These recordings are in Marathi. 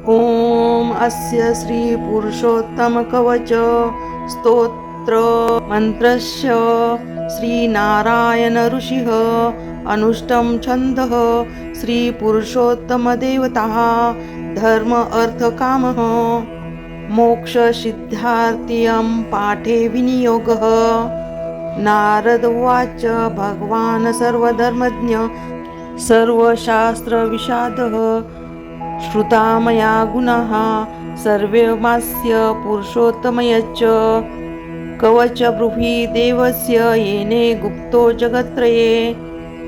ओम अस्य श्री पुरुषोत्तम कवच स्तोत्र मंत्रस्य श्री नारायण ऋषिः अनुष्टम छंदः श्री पुरुषोत्तम देवता धर्म अर्थ कामः मोक्ष सिद्धार्थियं पाठे विनियोगः। नारद उवाच भगवान् सर्वधर्मज्ञ सर्वशास्त्र विशारदः श्रुता मया गुणाः सर्वमास्य पुरुषोत्तमयच्च कवच ब्रूहि देवस्य येने गुप्तो जगत्त्रये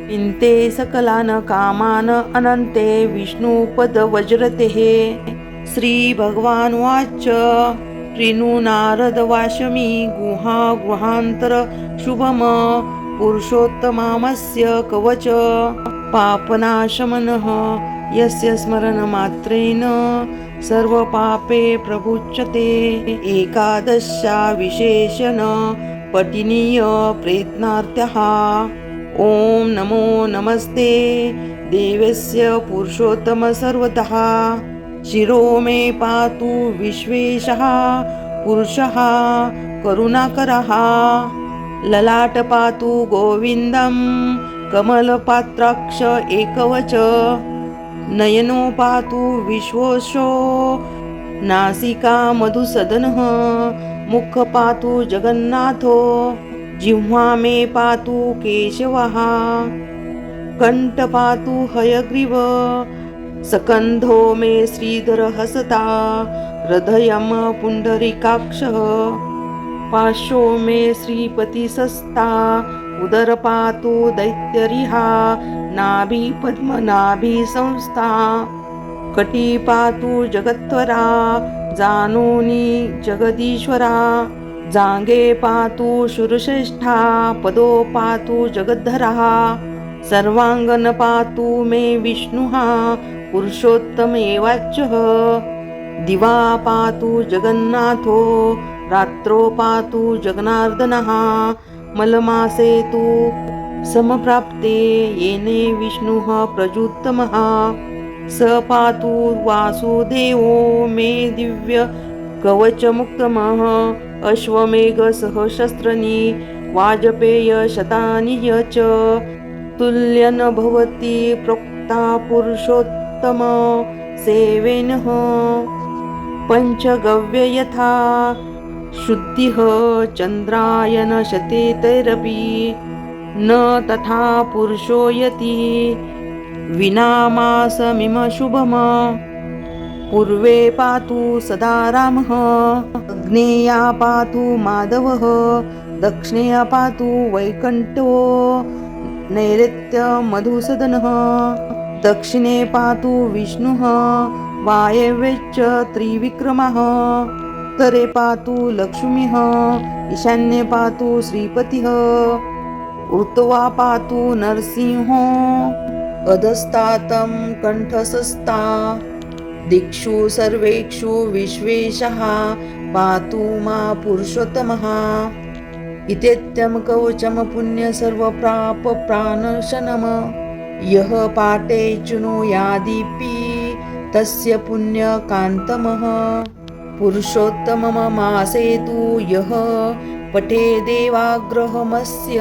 पिन्ते सकलान् कामान् अनन्ते विष्णुपदवज्रतेः। श्री भगवान् उवाच ऋणु नारद वाशमी गुहा गुहान्तर शुभम पुरुषोत्तमामस्य कवच पापनाशमनः यस्य स्मरणमात्रेण सर्वपापे प्रमुच्यते। एकादशा विशेषण पठनीय प्रयत्नार्थः। ओम नमो नमस्ते देवस्य पुरुषोत्तम सर्वतः शिरो मे पातु विश्वेशः पुरुषः करुणाकरः ललाट पातु गोविन्दं कमलपात्राक्ष एकवच नयनो पातु विश्वोषो नासिका मधुसदनः मुख पातु जगन्नाथो जिह्वा मे पातु केशवः कंठ पातु हयग्रीव सकंधो मे श्रीधर हसता हृदयं पुंडरीकाक्षः पार्श्वो मे श्रीपतिसस्ता उदर पातु दैत्यरिहा नाभि पद्मनाभि संस्था कटी पातु जगत्वरा जानोनी जगदीश्वरा जांगे पातु शूरश्रेष्ठा पदो पातु जगद्धरा सर्वांगन पातु मे विष्णुः पुरुषोत्तम एवाच्यः दिवा पातु जगन्नाथो रात्रो पातु जगनार्दनः मलमासे तु समप्राप्ते येने विष्णुः प्रजुत्तमः स पातु वासुदेवो मे दिव्य कवचमुक्तमः अश्वमेघ सहस्राणि वाजपेय शतानि च तुल्यन भवति प्रोक्ता पुरुषोत्तम सेवेनः पंचगव्य यथा शुद्धिः चन्द्रायन शतेतैरपि न तथा पुरुषो यति विनामासमिम शुभम पूर्वे पातु सदा रामः अग्नेया पातु माधवः दक्षिणेया पातु वैकुण्ठो नैऋत्य मधुसूदनः दक्षिणे पातु विष्णुः वायव्येच त्रिविक्रमः उत्तरे पातु लक्ष्मीः ईशान्ये पातु श्रीपतिः ऊर्ध्वा पातु नरसिंहो अधस्तातं कंठसस्ता दिक्षु सर्वेक्षु विश्वेशः पातु मा पुरुषोत्तमः इत्येत्यं कवचं पुण्य सर्वप्राप प्राणशनम यः पाठे चुनोयादीपि तस्य पुण्यकान्तमः पुरुषोत्तममासे तु यः पठे देवाग्रहमस्य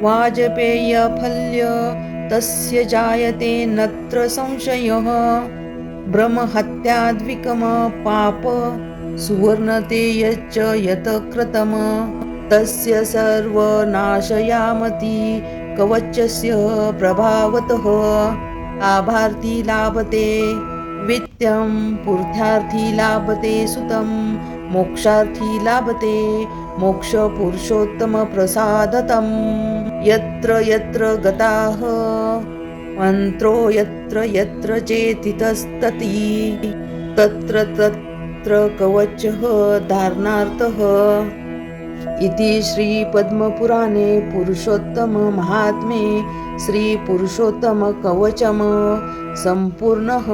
वाजपेयफल्य तस्य जायते नत्र संशयः ब्रह्महत्याद्विकम पाप सुवर्णते यच्च यत् कृतम् तस्य सर्वनाशयामति कवचस्य प्रभावतः आभार्थी लाभते वित्तं पुरुषार्थी लाभते सुतं मोक्षार्थी लाभते मोक्ष पुरुषोत्तम प्रसादतं यत्र यत्र गताः मंत्रो यत्र यत्र चेतितस्तति तत्र तत्र कवचः धारणार्थः इति श्री पद्मपुराणे पुरुषोत्तम महात्म्ये श्री पुरुषोत्तम कवचम् संपूर्णः।